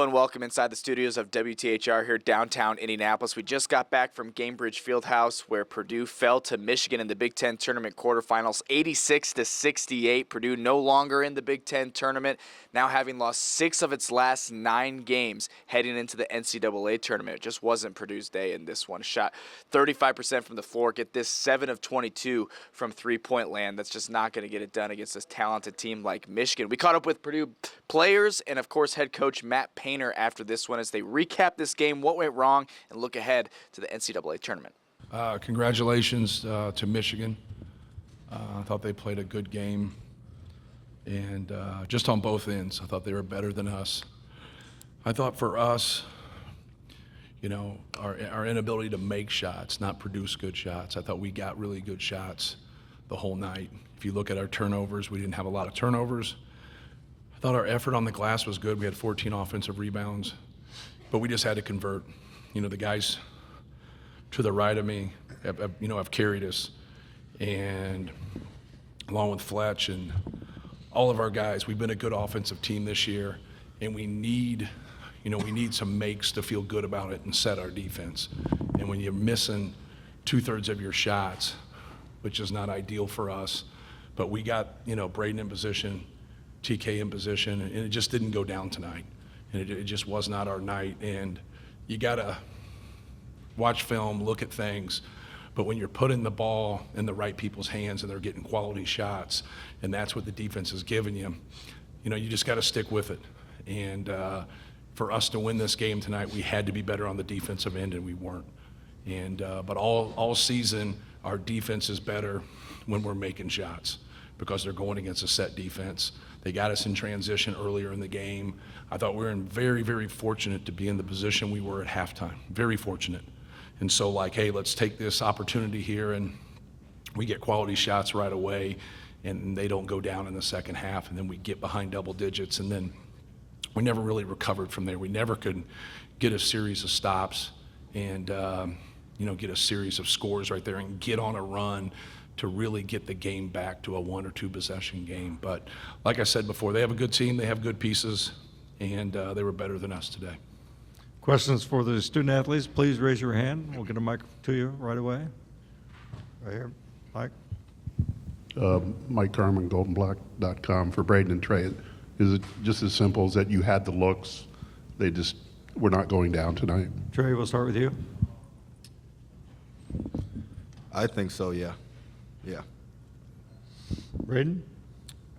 and welcome inside the studios of WTHR here downtown Indianapolis. We just got back from Gainbridge Fieldhouse where Purdue fell to Michigan in the Big Ten Tournament quarterfinals, 86-68. Purdue no longer in the Big Ten Tournament, now having lost 6 of its last 9 games heading into the NCAA Tournament. It just wasn't Purdue's day in this one. Shot 35% from the floor, get this 7 of 22 from three-point land. That's just not going to get it done against this talented team like Michigan. We caught up with Purdue players and, of course, head coach Matt Painter after this one as they recap this game, what went wrong, and look ahead to the NCAA Tournament. Congratulations to Michigan. I thought they played a good game, and just on both ends, I thought they were better than us. I thought for us, you know, our inability to make shots, not produce good shots. I thought we got really good shots the whole night. If you look at our turnovers, we didn't have a lot of turnovers. I thought our effort on the glass was good. We had 14 offensive rebounds, but we just had to convert. You know, the guys to the right of me have carried us, and along with Fletch and all of our guys, we've been a good offensive team this year, and we need some makes to feel good about it and set our defense. And when you're missing 2/3 of your shots, which is not ideal for us, but we got, Braden in position, TK in position, and it just didn't go down tonight. And it just was not our night. And you got to watch film, look at things, but when you're putting the ball in the right people's hands and they're getting quality shots, and that's what the defense is giving you, you just got to stick with it. And for us to win this game tonight, we had to be better on the defensive end, and we weren't. And but all season, our defense is better when we're making shots because they're going against a set defense. They got us in transition earlier in the game. I thought we were very, very fortunate to be in the position we were at halftime. Very fortunate. And so, hey, let's take this opportunity here, and we get quality shots right away, and they don't go down in the second half, and then we get behind double digits, and then we never really recovered from there. We never could get a series of stops and, get a series of scores right there and get on a run to really get the game back to a 1 or 2 possession game. But like I said before, they have a good team, they have good pieces, and they were better than us today. Questions for the student athletes, please raise your hand. We'll get a mic to you right away. Right here, Mike. Mike Carmen, goldenblack.com. For Braden and Trey, is it just as simple as that you had the looks, they just were not going down tonight? Trey, we'll start with you. I think so, yeah. Braden?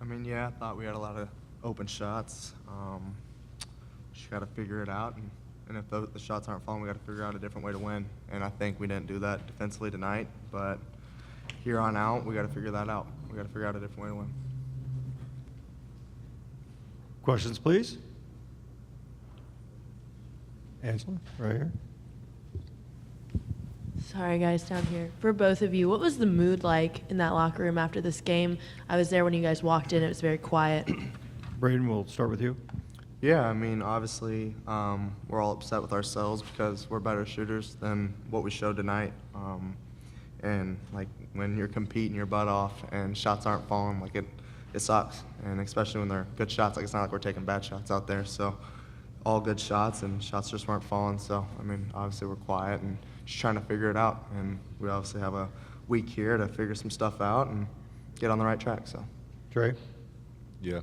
I thought we had a lot of open shots. Just got to figure it out. And if the shots aren't falling, we got to figure out a different way to win. And I think we didn't do that defensively tonight. But here on out, we got to figure that out. We got to figure out a different way to win. Questions, please. Angela, right here. Sorry, guys, down here. For both of you, what was the mood like in that locker room after this game? I was there when you guys walked in. It was very quiet. Braden, we'll start with you. Yeah, obviously, we're all upset with ourselves because we're better shooters than what we showed tonight. And, when you're competing your butt off and shots aren't falling, it sucks. And especially when they're good shots, it's not like we're taking bad shots out there. So all good shots, and shots just weren't falling. So, obviously we're quiet and just trying to figure it out. And we obviously have a week here to figure some stuff out and get on the right track. So, Trey? Yeah,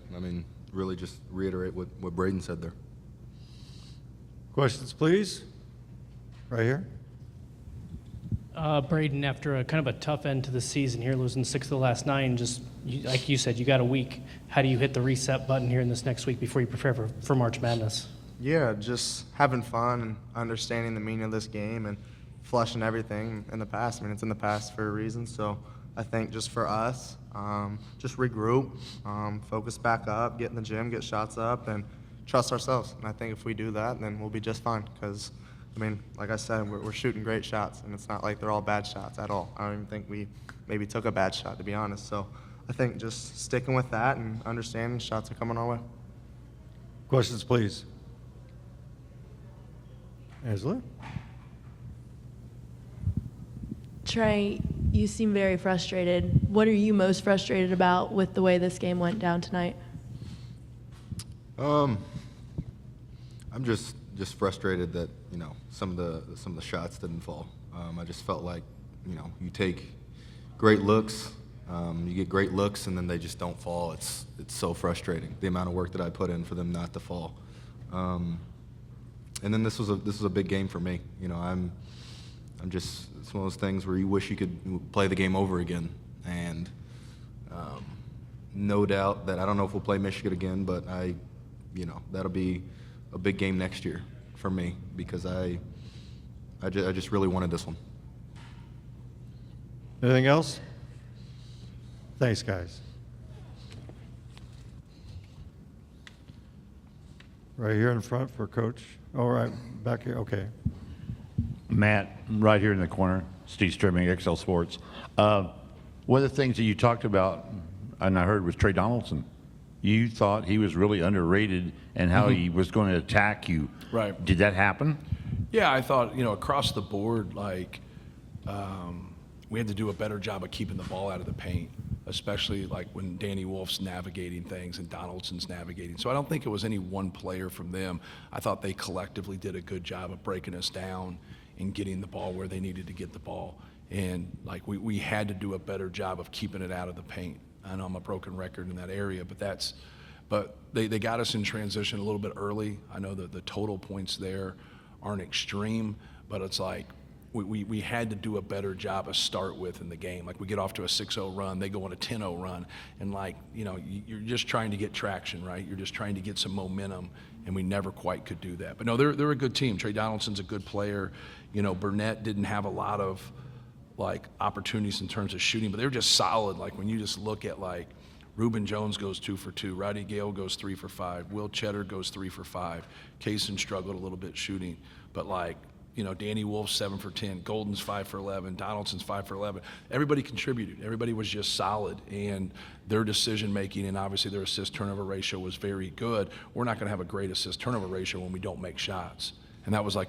really just reiterate what Braden said there. Questions, please. Right here. Braden, after a kind of a tough end to the season here, losing 6 of the last 9, like you said, you got a week. How do you hit the reset button here in this next week before you prepare for March Madness? Yeah, just having fun and understanding the meaning of this game and flushing everything in the past. It's in the past for a reason. So I think just for us, just regroup, focus back up, get in the gym, get shots up, and trust ourselves. And I think if we do that, then we'll be just fine because, like I said, we're shooting great shots, and it's not like they're all bad shots at all. I don't even think we maybe took a bad shot, to be honest. So I think just sticking with that and understanding shots are coming our way. Questions, please. Angela? Trey, you seem very frustrated. What are you most frustrated about with the way this game went down tonight? I'm just frustrated that some of the shots didn't fall. I just felt like you take great looks, you get great looks, and then they just don't fall. It's so frustrating, the amount of work that I put in for them not to fall. And then this was a big game for me. I'm just, it's one of those things where you wish you could play the game over again. And no doubt that I don't know if we'll play Michigan again, but that'll be a big game next year for me because I just really wanted this one. Anything else? Thanks, guys. Right here in front for Coach. All right, back here. Okay. Matt, right here in the corner, Steve Strimming, XL Sports. One of the things that you talked about, and I heard, was Trey Donaldson. You thought he was really underrated and how he was going to attack you. Right. Did that happen? Yeah, I thought, across the board, we had to do a better job of keeping the ball out of the paint, especially when Danny Wolf's navigating things and Donaldson's navigating. So I don't think it was any one player from them. I thought they collectively did a good job of breaking us down and getting the ball where they needed to get the ball. And we had to do a better job of keeping it out of the paint. I know I'm a broken record in that area, but they got us in transition a little bit early. I know that the total points there aren't extreme, but it's we had to do a better job of start with in the game. We get off to a 6-0 run, they go on a 10-0 run, and you're just trying to get traction, right? You're just trying to get some momentum, and we never quite could do that. But no, they're a good team. Trey Donaldson's a good player. Burnett didn't have a lot of opportunities in terms of shooting, but they were just solid. When you just look at Reuben Jones goes 2 for 2, Roddy Gale goes 3 for 5, Will Cheddar goes 3 for 5, Kaysen struggled a little bit shooting, but Danny Wolf 7 for 10, Golden's 5 for 11, Donaldson's 5 for 11. Everybody contributed. Everybody was just solid, and their decision making and obviously their assist turnover ratio was very good. We're not going to have a great assist turnover ratio when we don't make shots, and that was a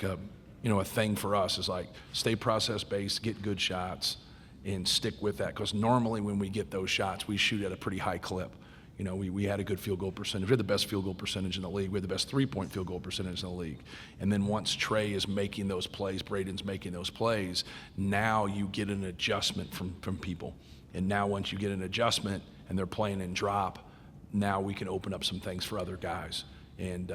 thing for us is stay process based, get good shots, and stick with that. Because normally when we get those shots, we shoot at a pretty high clip. We had a good field goal percentage. We had the best field goal percentage in the league. We had the best three-point field goal percentage in the league. And then once Trey is making those plays, Braden's making those plays, now you get an adjustment from people. And now once you get an adjustment and they're playing in drop, now we can open up some things for other guys. And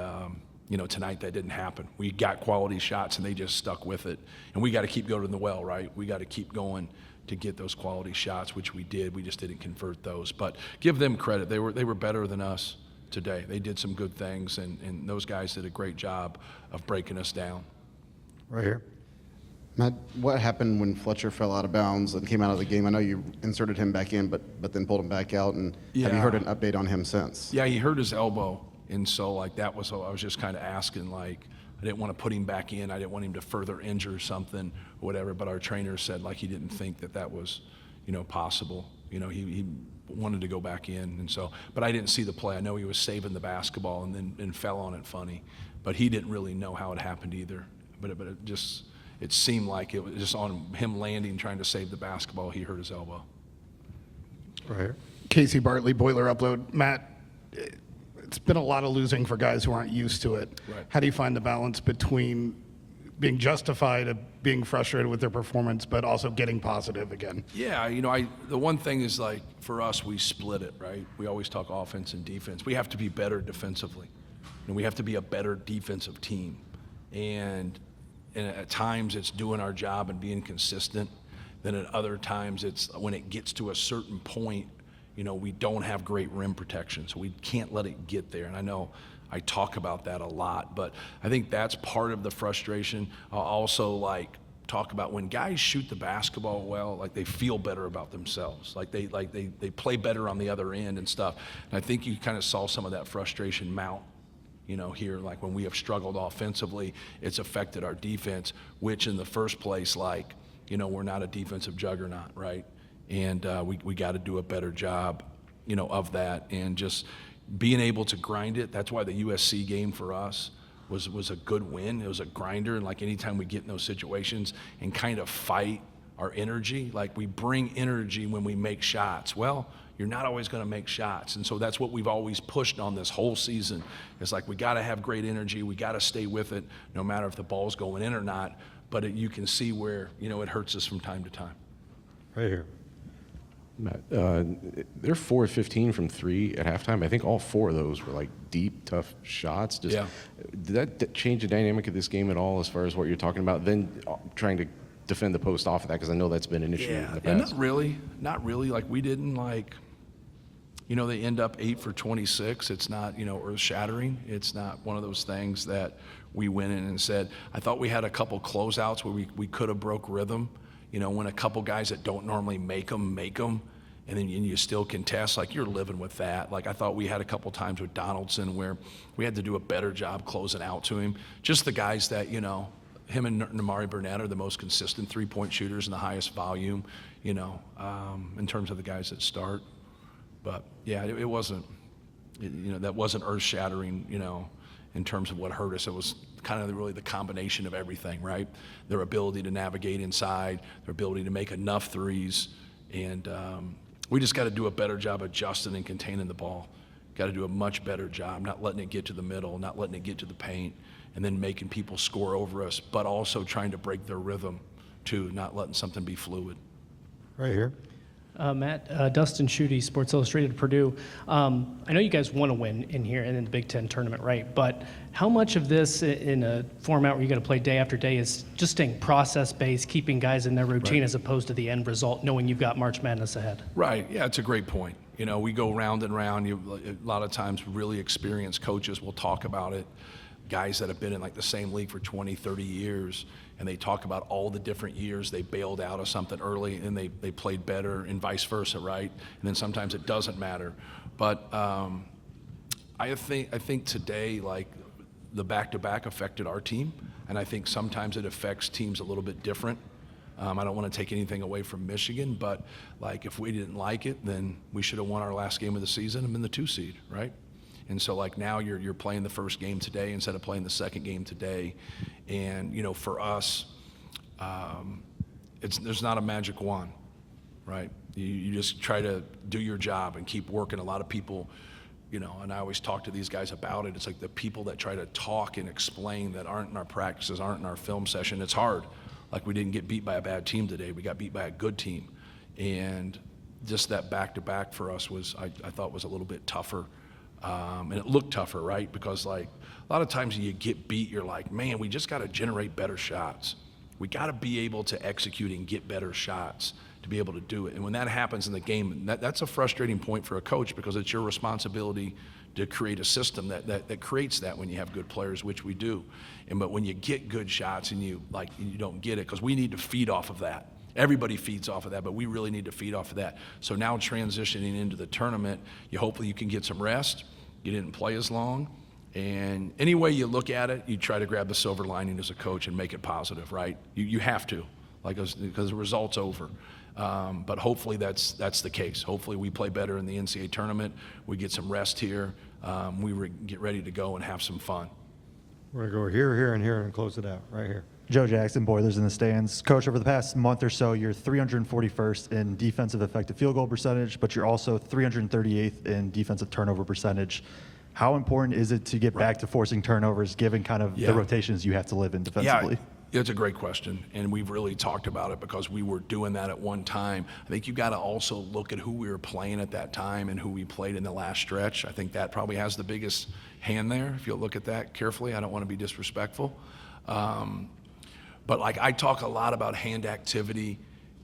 tonight that didn't happen. We got quality shots and they just stuck with it. And we got to keep going to the well, right? We got to keep going to get those quality shots, which we did. We just didn't convert those. But give them credit. They were better than us today. They did some good things, and those guys did a great job of breaking us down. Right here. Matt, what happened when Fletcher fell out of bounds and came out of the game? I know you inserted him back in, but then pulled him back out. And have you heard an update on him since? Yeah, he hurt his elbow. And so, that was, I was just kind of asking, I didn't want to put him back in. I didn't want him to further injure something or whatever. But our trainer said, he didn't think that was, possible. He wanted to go back in. And so, but I didn't see the play. I know he was saving the basketball and fell on it funny. But he didn't really know how it happened either. But it seemed like it was just on him landing, trying to save the basketball, he hurt his elbow. Right here. Casey Bartley, Boiler Upload. Matt, it's been a lot of losing for guys who aren't used to it. Right. How do you find the balance between being justified of being frustrated with their performance, but also getting positive again? Yeah, the one thing is for us, we split it, right? We always talk offense and defense. We have to be better defensively. We have to be a better defensive team. And at times it's doing our job and being consistent. Then at other times it's when it gets to a certain point, we don't have great rim protection, so we can't let it get there. And I know I talk about that a lot, but I think that's part of the frustration. I'll also talk about when guys shoot the basketball well, they feel better about themselves. They play better on the other end and stuff. And I think you kind of saw some of that frustration mount, here, when we have struggled offensively, it's affected our defense, which in the first place, we're not a defensive juggernaut, right? And we got to do a better job, of that, and just being able to grind it. That's why the USC game for us was a good win. It was a grinder, and anytime we get in those situations and kind of fight our energy. Like, we bring energy when we make shots. Well, you're not always going to make shots. And so that's what we've always pushed on this whole season. It's like, we got to have great energy. We got to stay with it no matter if the ball's going in or not. But you can see where, it hurts us from time to time. Right here. Matt, they're 4 of 15 from 3 at halftime. I think all 4 of those were like deep, tough shots. Yeah. Did that change the dynamic of this game at all as far as what you're talking about? Then trying to defend the post off of that, because I know that's been an issue in the past. Not really. Like, we didn't they end up 8 for 26. It's not, earth-shattering. It's not one of those things that we went in and said. I thought we had a couple closeouts where we could have broke rhythm. When a couple guys that don't normally make them, and then you still contest, like, you're living with that. Like, I thought we had a couple times with Donaldson where we had to do a better job closing out to him. Just the guys that, him and Namari Burnett are the most consistent three-point shooters and the highest volume, in terms of the guys that start. But, yeah, it wasn't, that wasn't earth-shattering, in terms of what hurt us. It was kind of really the combination of everything, right? Their ability to navigate inside, their ability to make enough threes, and we just got to do a better job adjusting and containing the ball. Got to do a much better job, not letting it get to the middle, not letting it get to the paint, and then making people score over us, but also trying to break their rhythm too, not letting something be fluid. Right here. Matt, Dustin Schutte, Sports Illustrated, Purdue. I know you guys want to win in here and in the Big Ten Tournament, right? But how much of this in a format where you got to play day after day is just staying process-based, keeping guys in their routine, as opposed to the end result, knowing you've got March Madness ahead? Right. Yeah, it's a great point. We go round and round. A lot of times really experienced coaches will talk about it. Guys that have been in like the same league for 20, 30 years, and they talk about all the different years they bailed out of something early and they played better, and vice versa, right? And then sometimes it doesn't matter. But I think today, like, the back-to-back affected our team, and I think sometimes it affects teams a little bit different. I don't want to take anything away from Michigan, but like, if we didn't like it, then we should have won our last game of the season and been the 2 seed, right? And so, like, now you're playing the first game today instead of playing the second game today. And, for us, there's not a magic wand, right? You just try to do your job and keep working. A lot of people, and I always talk to these guys about it. It's like the people that try to talk and explain that aren't in our practices, aren't in our film session. It's hard. Like, we didn't get beat by a bad team today. We got beat by a good team. And just that back-to-back for us was, I thought, was a little bit tougher. And it looked tougher, right? Because, like, a lot of times you get beat, you're like, man, we just got to generate better shots. We got to be able to execute and get better shots to be able to do it. And when that happens in the game, that's a frustrating point for a coach, because it's your responsibility to create a system that creates that when you have good players, which we do. But when you get good shots and you don't get it, because we need to feed off of that. Everybody feeds off of that, but we really need to feed off of that. So now transitioning into the tournament, hopefully you can get some rest. You didn't play as long. And any way you look at it, you try to grab the silver lining as a coach and make it positive, right? You have to, because the result's over. But hopefully that's the case. Hopefully we play better in the NCAA tournament. We get some rest here. We get ready to go and have some fun. We're going to go here, here, and here, and close it out. Right here. Joe Jackson, Boilers in the stands. Coach, over the past month or so, you're 341st in defensive effective field goal percentage, but you're also 338th in defensive turnover percentage. How important is it to get back to forcing turnovers, given kind of the rotations you have to live in defensively? Yeah, it's a great question, and we've really talked about it because we were doing that at one time. I think you've got to also look at who we were playing at that time and who we played in the last stretch. I think that probably has the biggest hand there, if you'll look at that carefully. I don't want to be disrespectful. But like, I talk a lot about hand activity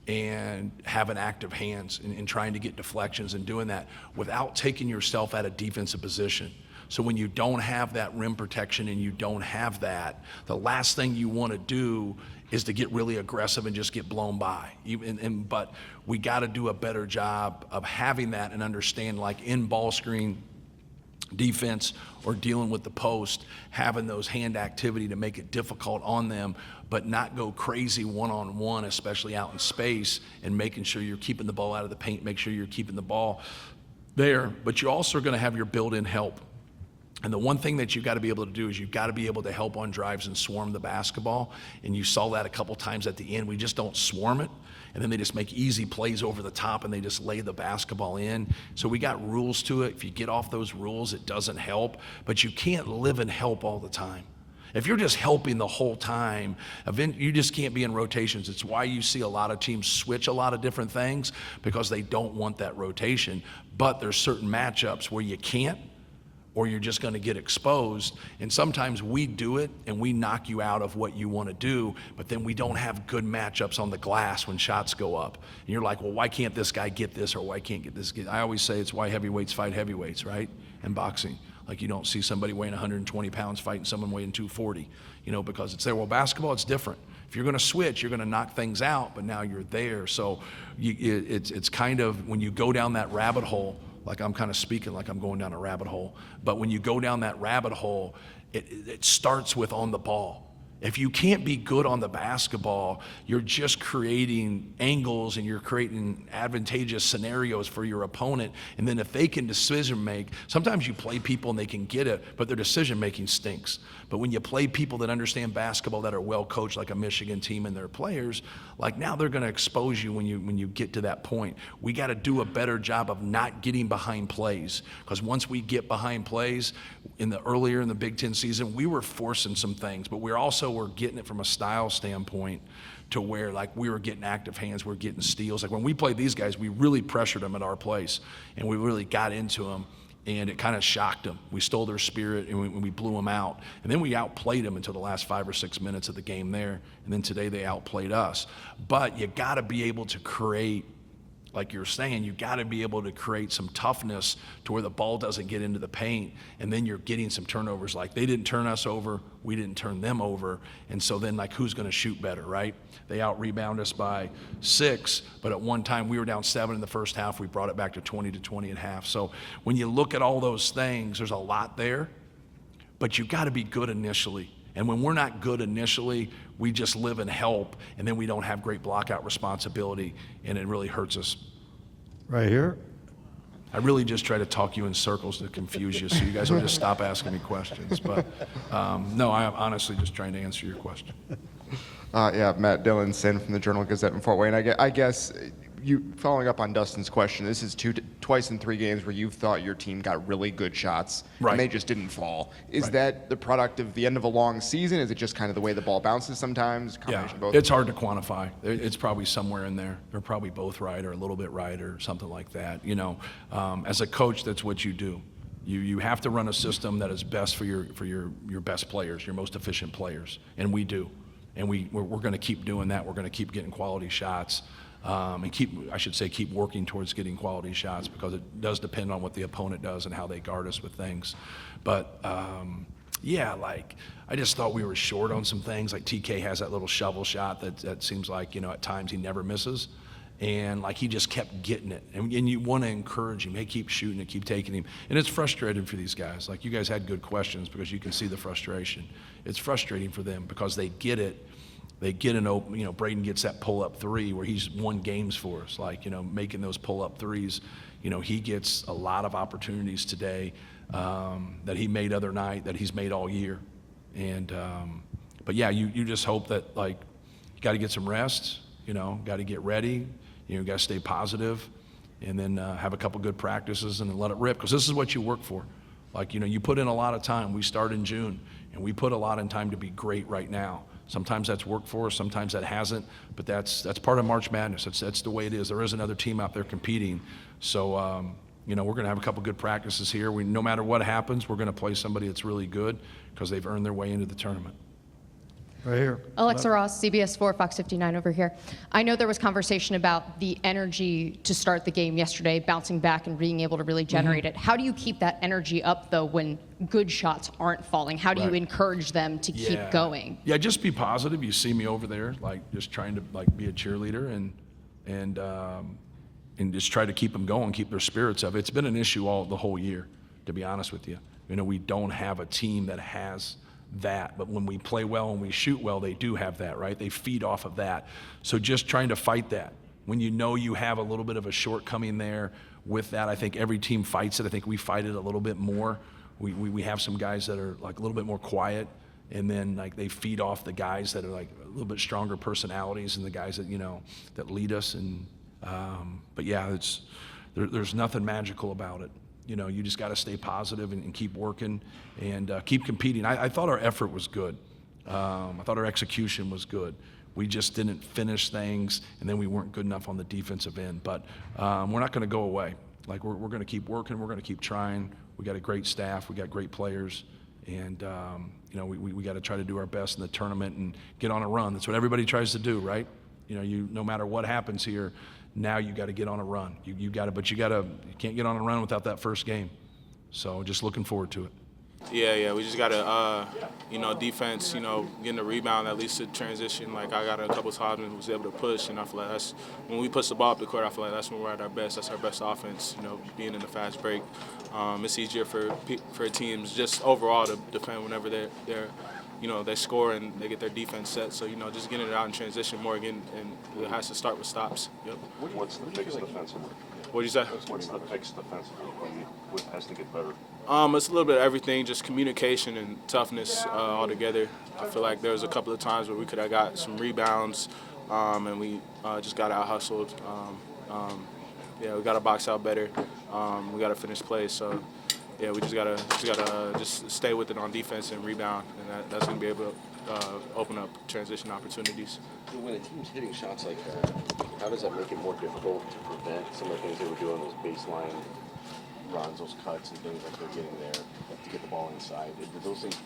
and having active hands and trying to get deflections and doing that without taking yourself out of defensive position. So when you don't have that rim protection and you don't have that, the last thing you want to do is to get really aggressive and just get blown by. But we got to do a better job of having that and understand, like, in ball screen defense or dealing with the post, having those hand activity to make it difficult on them, but not go crazy one-on-one, especially out in space, and making sure you're keeping the ball out of the paint, make sure you're keeping the ball there. But you're also going to have your built-in help. And the one thing that you got to be able to do is you got to be able to help on drives and swarm the basketball. And you saw that a couple times at the end. We just don't swarm it. And then they just make easy plays over the top and they just lay the basketball in. So we got rules to it. If you get off those rules, it doesn't help. But you can't live and help all the time. If you're just helping the whole time, you just can't be in rotations. It's why you see a lot of teams switch a lot of different things, because they don't want that rotation. But there's certain matchups where you can't, or you're just going to get exposed. And sometimes we do it and we knock you out of what you want to do, but then we don't have good matchups on the glass when shots go up. And you're like, well, why can't this guy get this, or why can't get this? I always say it's why heavyweights fight heavyweights, right? In boxing. Like, you don't see somebody weighing 120 pounds fighting someone weighing 240, because it's there. Well, basketball, it's different. If you're going to switch, you're going to knock things out, but now you're there. So it's kind of, when you go down that rabbit hole, like I'm kind of speaking like I'm going down a rabbit hole, but when you go down that rabbit hole, it starts with on the ball. If you can't be good on the basketball, you're just creating angles and you're creating advantageous scenarios for your opponent. And then if they can decision make, sometimes you play people and they can get it, but their decision making stinks. But when you play people that understand basketball, that are well coached, like a Michigan team and their players, like now they're going to expose you when you get to that point. We got to do a better job of not getting behind plays, because once we get behind plays, earlier in the Big Ten season, we were forcing some things, but we're getting it from a style standpoint to where, like, we were getting active hands, we're getting steals. Like when we played these guys, we really pressured them at our place, and we really got into them, and it kind of shocked them. We stole their spirit, and we blew them out. And then we outplayed them until the last 5 or 6 minutes of the game there, and then today they outplayed us. But you got to be able to create, like you're saying, you got to be able to create some toughness to where the ball doesn't get into the paint, and then you're getting some turnovers. Like, they didn't turn us over, we didn't turn them over, and so then, like, who's going to shoot better, right? They out-rebound us by 6, but at one time we were down 7 in the first half. We brought it back to 20 at half. So when you look at all those things, there's a lot there, but you got to be good initially. And when we're not good initially, we just live and help, and then we don't have great blockout responsibility, and it really hurts us. Right here. I really just try to talk you in circles to confuse you, so you guys will just stop asking me questions. But no, I'm honestly just trying to answer your question. Yeah, Matt Dillonson from the Journal-Gazette in Fort Wayne. I guess you, following up on Dustin's question, this is twice in 3 games where you thought your team got really good shots, right, and they just didn't fall. Is right, that the product of the end of a long season? Is it just kind of the way the ball bounces sometimes? Yeah, both? it's hard to quantify. It's probably somewhere in there. They're probably both right or a little bit right or something like that. As a coach, that's what you do. You have to run a system that is best for your best players, your most efficient players, and we do. And we're going to keep doing that. We're going to keep getting quality shots. And keep working towards getting quality shots, because it does depend on what the opponent does and how they guard us with things. But I just thought we were short on some things. Like TK has that little shovel shot that seems like, at times he never misses. And like he just kept getting it. And you want to encourage him. Hey, keep shooting it, keep taking him. And it's frustrating for these guys. Like, you guys had good questions because you can see the frustration. It's frustrating for them because they get it. They get an open, Braden gets that pull-up 3 where he's won games for us, making those pull-up 3s. He gets a lot of opportunities today that he made other night, that he's made all year. And, but yeah, you just hope that, you got to get some rest, got to get ready, got to stay positive, and then have a couple good practices and then let it rip, because this is what you work for. You put in a lot of time. We start in June, and we put a lot in time to be great right now. Sometimes that's worked for us, sometimes that hasn't, but that's part of March Madness. That's the way it is. There is another team out there competing. So, we're going to have a couple good practices here. No matter what happens, we're going to play somebody that's really good because they've earned their way into the tournament. Right here. Alexa Ross, CBS 4, Fox 59 over here. I know there was conversation about the energy to start the game yesterday, bouncing back and being able to really generate it. How do you keep that energy up, though, when good shots aren't falling? How do you encourage them to keep going? Yeah, just be positive. You see me over there, just trying to be a cheerleader and just try to keep them going, keep their spirits up. It's been an issue the whole year, to be honest with you. We don't have a team that has that, but when we play well and we shoot well, they do have that, right? They feed off of that. So just trying to fight that. When you have a little bit of a shortcoming there with that, I think every team fights it. I think we fight it a little bit more we have some guys that are like a little bit more quiet, and then like they feed off the guys that are like a little bit stronger personalities and the guys that that lead us. And but yeah, there's nothing magical about it. You just got to stay positive and keep working and keep competing. I thought our effort was good. I thought our execution was good. We just didn't finish things, and then we weren't good enough on the defensive end. But we're not going to go away. Like we're going to keep working. We're going to keep trying. We got a great staff. We got great players, and we got to try to do our best in the tournament and get on a run. That's what everybody tries to do, right? No matter what happens here, now you got to get on a run. You can't get on a run without that first game. So just looking forward to it. Yeah, we just got to, defense, getting the rebound that leads to transition. Like, I got a couple times and was able to push, and I feel like that's, when we push the ball up the court, I feel like that's when we're at our best. That's our best offense, being in the fast break. It's easier for teams just overall to defend whenever they're they score and they get their defense set. So, just getting it out in transition more again, and it has to start with stops. Yep. What's the biggest defensive work? What'd you say? What's the biggest defensive work? What has to get better? It's a little bit of everything, just communication and toughness all together. I feel like there was a couple of times where we could have got some rebounds, and we just got out hustled. We got to box out better. We got to finish plays. So, yeah, we just gotta just stay with it on defense and rebound, and that's gonna be able to open up transition opportunities. When a team's hitting shots like that, how does that make it more difficult to prevent some of the things they were doing, those baseline runs, those cuts and things like they're getting there to get the ball inside? Did those things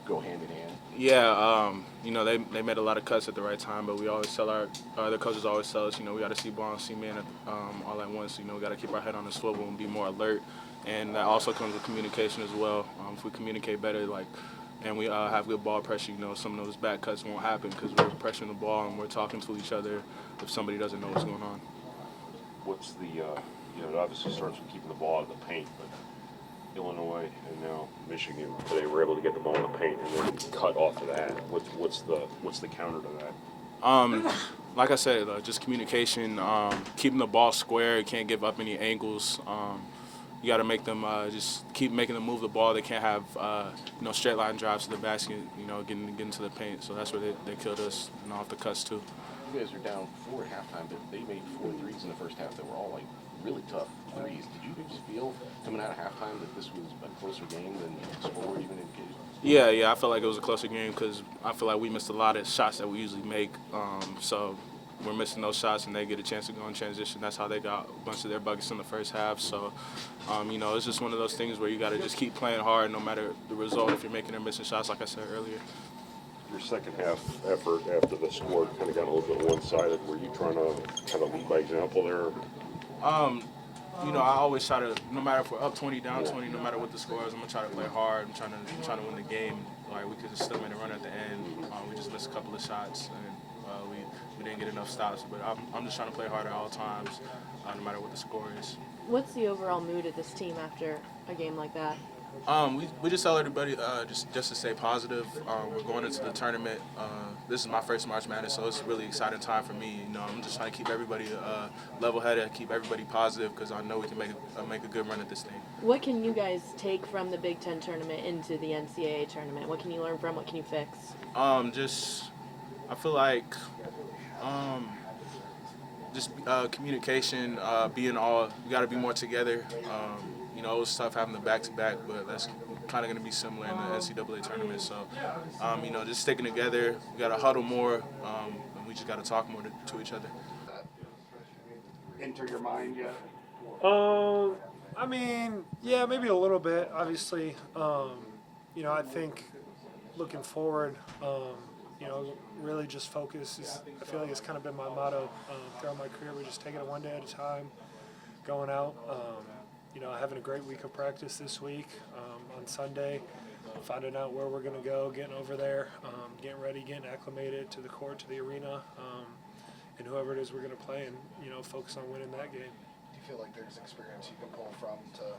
go hand in hand? Yeah, they made a lot of cuts at the right time, but we always tell the coaches always tell us, we got to see ball and see man all at once. We got to keep our head on the swivel and be more alert. And that also comes with communication as well. If we communicate better, and we have good ball pressure, some of those bad cuts won't happen because we're pressuring the ball and we're talking to each other if somebody doesn't know what's going on. What's the, it obviously starts with keeping the ball out of the paint, but Illinois and now Michigan, they were able to get the ball in the paint and then cut off of that. What's the counter to that? Like I said, just communication, keeping the ball square. You can't give up any angles. You got to make them just keep making them move the ball. They can't have straight line drives to the basket. Getting to the paint. So that's where they killed us, off the cuts too. You guys are down 4 at halftime, but they made 4 threes in the first half that were all really tough threes. Did you guys feel coming out of halftime that this was a closer game than the score even indicated? Yeah, I felt like it was a closer game because I feel like we missed a lot of shots that we usually make. So we're missing those shots and they get a chance to go in transition. That's how they got a bunch of their buckets in the first half. So, it's just one of those things where you got to just keep playing hard no matter the result if you're making or missing shots, like I said earlier. Your second half effort after the score kind of got a little bit one-sided. Were you trying to kind of lead by example there? I always try to, no matter if we're up 20, down 20, no matter what the score is, I'm going to try to play hard. I'm trying to win the game. We could just still made a run at the end. We just missed a couple of shots, and we didn't get enough stops. But I'm just trying to play hard at all times, no matter what the score is. What's the overall mood of this team after a game like that? We just tell everybody just to stay positive. We're going into the tournament. This is my first March Madness, so it's a really exciting time for me. I'm just trying to keep everybody level-headed, keep everybody positive, because I know we can make a good run at this thing. What can you guys take from the Big Ten Tournament into the NCAA Tournament? What can you learn from? What can you fix? I feel like communication, we got to be more together. It was tough having the back-to-back, but that's kind of going to be similar in the NCAA tournament. So, just sticking together. We got to huddle more, and we just got to talk more to each other. Enter your mind yet? Yeah, maybe a little bit, obviously. I think looking forward, really just focus I feel like it's kind of been my motto throughout my career. We just take it one day at a time, going out. Having a great week of practice this week on Sunday, finding out where we're going to go, getting over there, getting ready, getting acclimated to the court, to the arena, and whoever it is we're going to play, and focus on winning that game. Do you feel like there's experience you can pull from to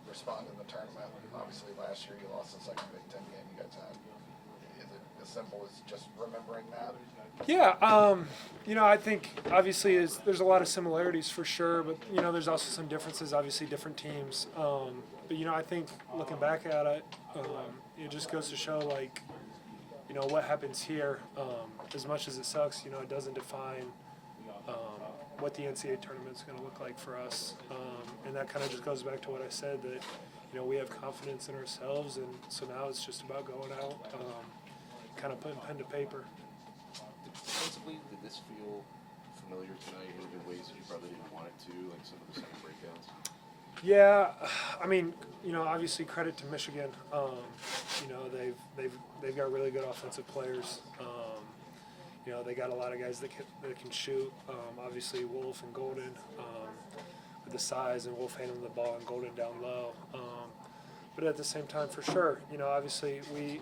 respond in the tournament? Obviously, last year you lost the second Big Ten game you guys had. Is as simple as just remembering that? Yeah, I think obviously there's a lot of similarities for sure, but there's also some differences. Obviously, different teams. But I think looking back at it, it just goes to show what happens here. As much as it sucks, it doesn't define what the NCAA tournament is going to look like for us. And that kind of just goes back to what I said, that we have confidence in ourselves, and so now it's just about going out, kind of putting pen to paper. Defensively, did this feel familiar tonight in ways that you probably didn't want it to, like some of the second breakdowns? Yeah, I mean, obviously credit to Michigan. They've got really good offensive players. They got a lot of guys that can shoot. Obviously, Wolf and Golden with the size, and Wolf handling the ball and Golden down low. But at the same time, for sure, obviously we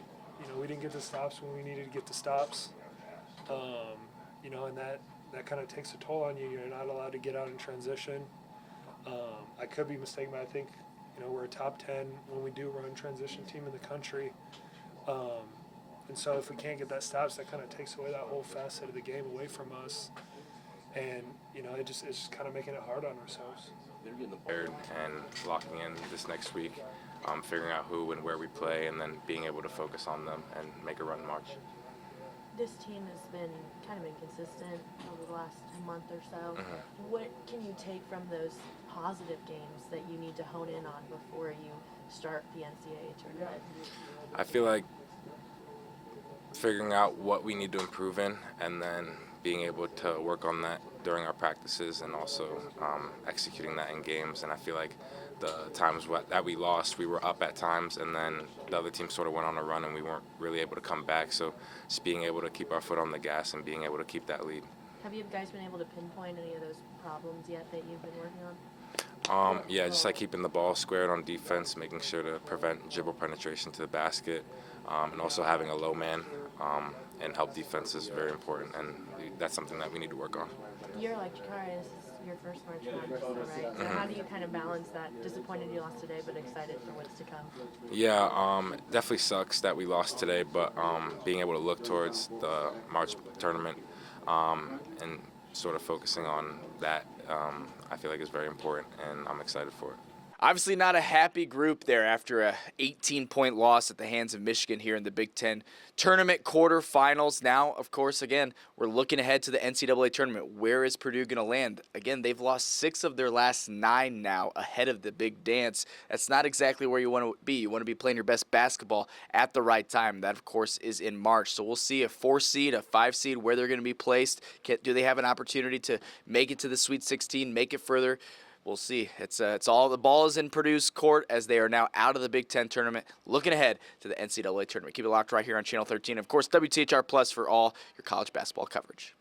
didn't get the stops when we needed to get the stops. And that kind of takes a toll on you. You're not allowed to get out in transition. I could be mistaken, but I think, we're a top 10 when we do run transition team in the country. And so if we can't get that stops, that kind of takes away that whole facet of the game away from us. And, it's just kind of making it hard on ourselves. They're getting prepared and locking in this next week, figuring out who and where we play, and then being able to focus on them and make a run in March. This team has been kind of inconsistent over the last month or so. Mm-hmm. What can you take from those positive games that you need to hone in on before you start the NCAA tournament? I feel like figuring out what we need to improve in, and then being able to work on that during our practices, and also executing that in games. And I feel like the times that we lost, we were up at times, and then the other team sort of went on a run and we weren't really able to come back. So just being able to keep our foot on the gas and being able to keep that lead. Have you guys been able to pinpoint any of those problems yet that you've been working on? Yeah, just like keeping the ball squared on defense, making sure to prevent dribble penetration to the basket, and also having a low man and help defense is very important, and that's something that we need to work on. You're like Jakari, this is your first March Madness, right? So how do you kind of balance that? Disappointed you lost today, but excited for what's to come? Yeah, definitely sucks that we lost today, but being able to look towards the March tournament and sort of focusing on that, I feel like is very important, and I'm excited for it. Obviously not a happy group there after a 18-point loss at the hands of Michigan here in the Big Ten Tournament quarterfinals. Now, of course, again, we're looking ahead to the NCAA Tournament. Where is Purdue going to land? Again, they've lost 6 of their last 9 now ahead of the big dance. That's not exactly where you want to be. You want to be playing your best basketball at the right time. That, of course, is in March. So we'll see a 4 seed, a 5 seed, where they're going to be placed. Do they have an opportunity to make it to the Sweet 16, make it further? We'll see. It's all the ball is in Purdue's court as they are now out of the Big Ten Tournament, looking ahead to the NCAA Tournament. Keep it locked right here on Channel 13. Of course, WTHR Plus for all your college basketball coverage.